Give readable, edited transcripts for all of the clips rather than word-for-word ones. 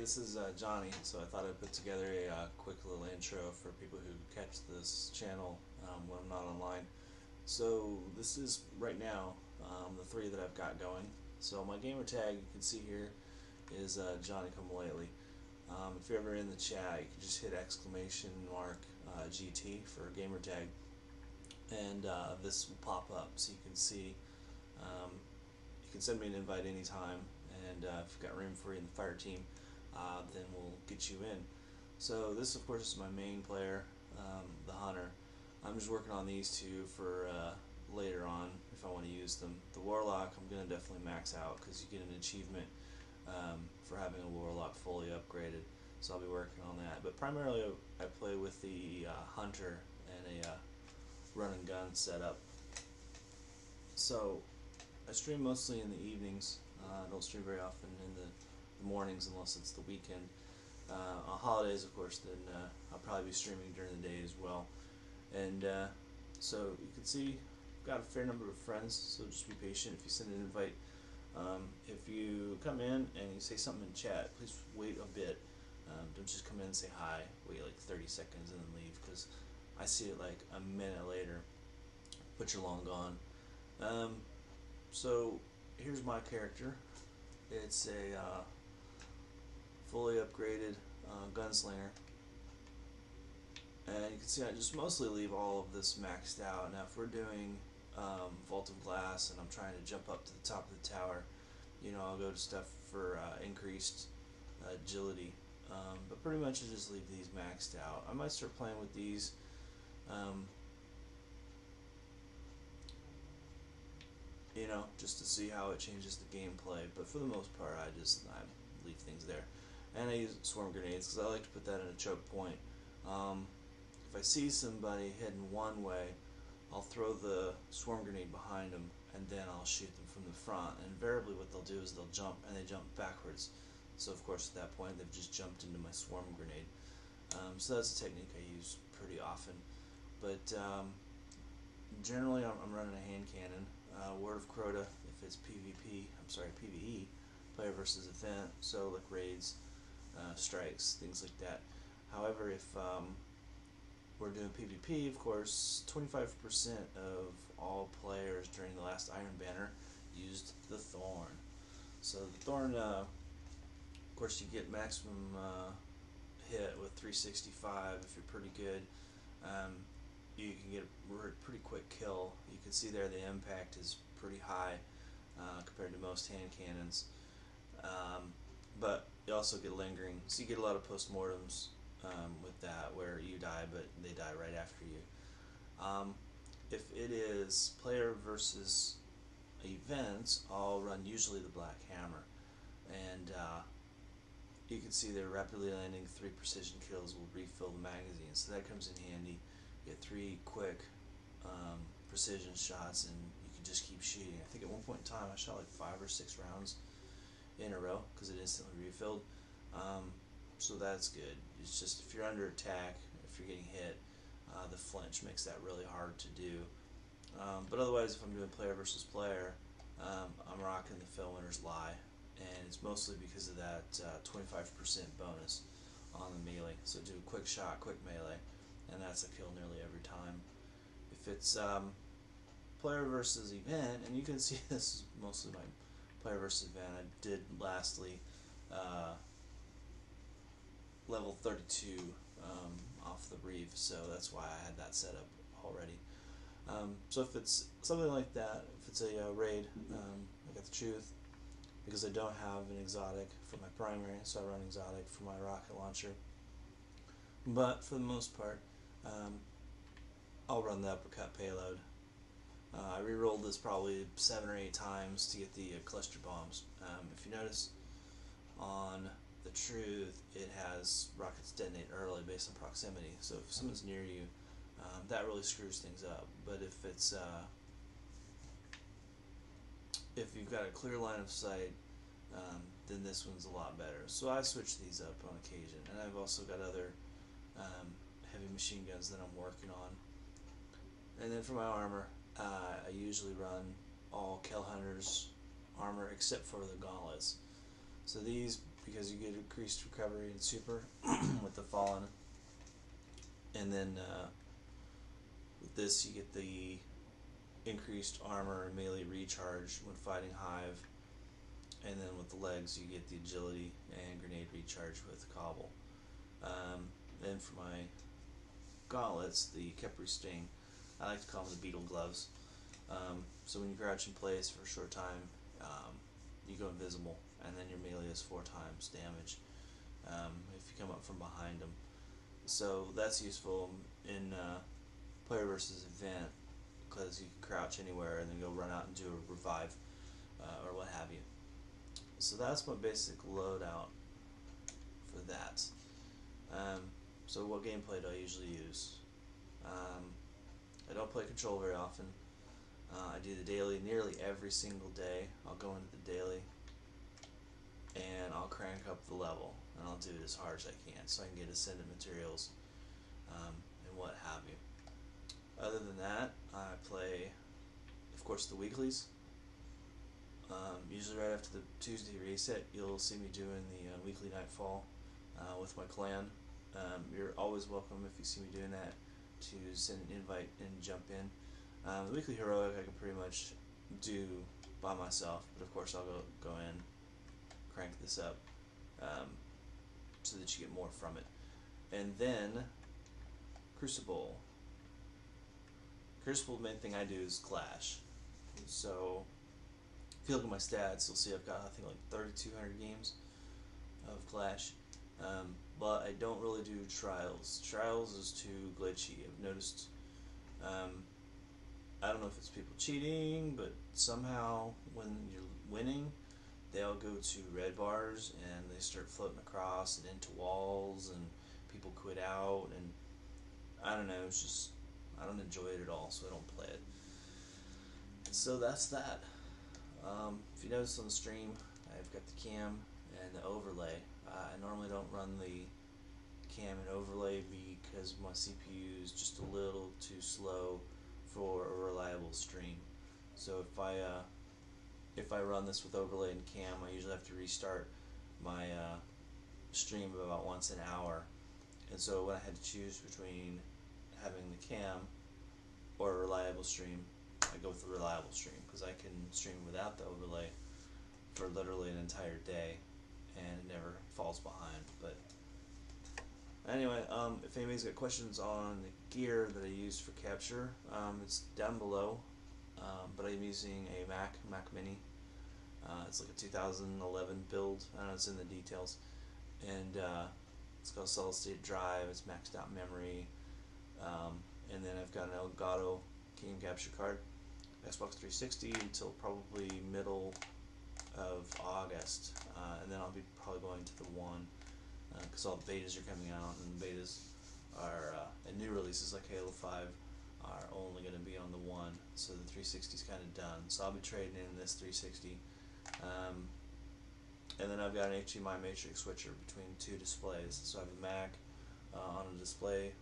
this is Johnny. So I thought I'd put together a quick little intro for people who catch this channel when I'm not online. So this is right now the three that I've got going. So my gamer tag you can see here is JohnnyComeLatly. If you're ever in the chat, you can just hit !GT for gamer tag, and this will pop up so you can see. You can send me an invite anytime, and if you've got room for you in the fire team, then we'll get you in. So this, of course, is my main player, the hunter. I'm just working on these two for later on if I want to use them. The warlock I'm going to definitely max out because you get an achievement for having a warlock fully upgraded. So I'll be working on that. But primarily I play with the hunter and a run and gun setup. So I stream mostly in the evenings. I don't stream very often in the mornings unless it's the weekend. On holidays, of course, then I'll probably be streaming during the day as well. And so you can see I've got a fair number of friends, so just be patient if you send an invite. If you come in and you say something in chat, please wait a bit. Don't just come in and say hi, wait like 30 seconds and then leave, because I see it like a minute later, but you're long gone. So here's my character. It's a fully upgraded gunslinger, and you can see I just mostly leave all of this maxed out. Now if we're doing Vault of Glass and I'm trying to jump up to the top of the tower, you know, I'll go to stuff for increased agility, but pretty much I just leave these maxed out. I might start playing with these you know, just to see how it changes the gameplay, but for the most part I leave things there. And I use swarm grenades because I like to put that in a choke point. If I see somebody heading one way, I'll throw the swarm grenade behind them, and then I'll shoot them from the front. And invariably what they'll do is they'll jump, and they jump backwards. So of course at that point they've just jumped into my swarm grenade. So that's a technique I use pretty often. But generally I'm running a hand cannon. Word of Crota if it's PvE, player versus event, so like raids, strikes, things like that. However, if we're doing PvP, of course, 25% of all players during the last Iron Banner used the Thorn. So the Thorn, of course, you get maximum hit with 365 if you're pretty good. You can get a pretty quick kill. You can see there the impact is pretty high compared to most hand cannons. But you also get lingering, so you get a lot of postmortems with that, where you die but they die right after you. If it is player versus events, I'll run usually the Black Hammer, and you can see they're rapidly landing 3 precision kills will refill the magazine, so that comes in handy. You get 3 quick precision shots, and you can just keep shooting. I think at one point in time I shot like 5 or 6 rounds in a row because it instantly refilled. So that's good. It's just if you're under attack, if you're getting hit, the flinch makes that really hard to do. But otherwise, if I'm doing player versus player, I'm rocking the Fell Winter's Lie, and it's mostly because of that 25% bonus on the melee. So do a quick shot, quick melee, and that's a kill nearly every time. If it's player versus event, and you can see this is mostly my player versus event. I did lastly level 32 off the reef, so that's why I had that set up already. So if it's something like that, if it's a raid, I got the truth, because I don't have an exotic for my primary, so I run exotic for my rocket launcher. But for the most part, I'll run the uppercut payload. I re-rolled this probably 7 or 8 times to get the cluster bombs. If you notice on the truth, it has rockets detonate early based on proximity. So if someone's near you, that really screws things up. But if it's if you've got a clear line of sight, then this one's a lot better. So I switch these up on occasion, and I've also got other heavy machine guns that I'm working on. And then for my armor, I usually run all Kell Hunter's armor except for the gauntlets. So these because you get increased recovery and super with the fallen, and then with this you get the increased armor and melee recharge when fighting Hive, and then with the legs you get the agility and grenade recharge with Cobble. Then for my gauntlets, the Kepri Sting, I like to call them the beetle gloves. So when you crouch in place for a short time, you go invisible, and then your melee is 4 times damage if you come up from behind them. So that's useful in player versus event, because you can crouch anywhere and then go run out and do a revive or what have you. So that's my basic loadout for that. So what gameplay do I usually use? I don't play control very often. I do the daily nearly every single day. I'll go into the daily and I'll crank up the level, and I'll do it as hard as I can so I can get ascendant materials and what have you. Other than that, I play, of course, the weeklies. Usually right after the Tuesday reset, you'll see me doing the weekly nightfall with my clan. You're always welcome if you see me doing that to send an invite and jump in. The weekly heroic I can pretty much do by myself, but of course I'll go in, crank this up so that you get more from it. And then Crucible. Crucible, the main thing I do is Clash. So if you look at my stats, you'll see I've got, I think, like 3,200 games of Clash. But I don't really do Trials. Trials is too glitchy. I've noticed, I don't know if it's people cheating, but somehow when you're winning, they all go to red bars and they start floating across and into walls, and people quit out, and I don't know, it's just, I don't enjoy it at all, so I don't play it. So that's that. If you notice on the stream, I've got the cam and the overlay. I normally don't run the cam and overlay because my CPU is just a little too slow for a reliable stream. So if I run this with overlay and cam, I usually have to restart my stream about once an hour. And so when I had to choose between having the cam or a reliable stream, I go with the reliable stream because I can stream without the overlay for literally an entire day and it never falls behind. But anyway, if anybody's got questions on the gear that I use for capture, it's down below. But I'm using a Mac Mini. It's like a 2011 build. I don't know, it's in the details. And it's got a solid state drive, it's maxed out memory. And then I've got an Elgato game capture card. Xbox 360 until probably middle of August. And then I'll be probably going to the One. Because all the betas are coming out, and betas are, and new releases like Halo 5 are only going to be on the One, so the 360 is kind of done. So I'll be trading in this 360. And then I've got an HDMI matrix switcher between 2 displays. So I have a Mac on a display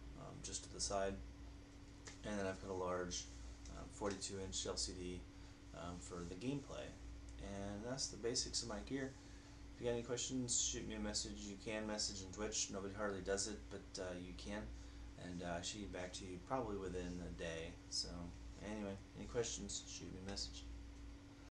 just to the side, and then I've got a large 42-inch LCD for the gameplay. And that's the basics of my gear. If you got any questions, shoot me a message. You can message on Twitch. Nobody hardly does it, but you can. And I should get back to you probably within a day. So anyway, any questions, shoot me a message.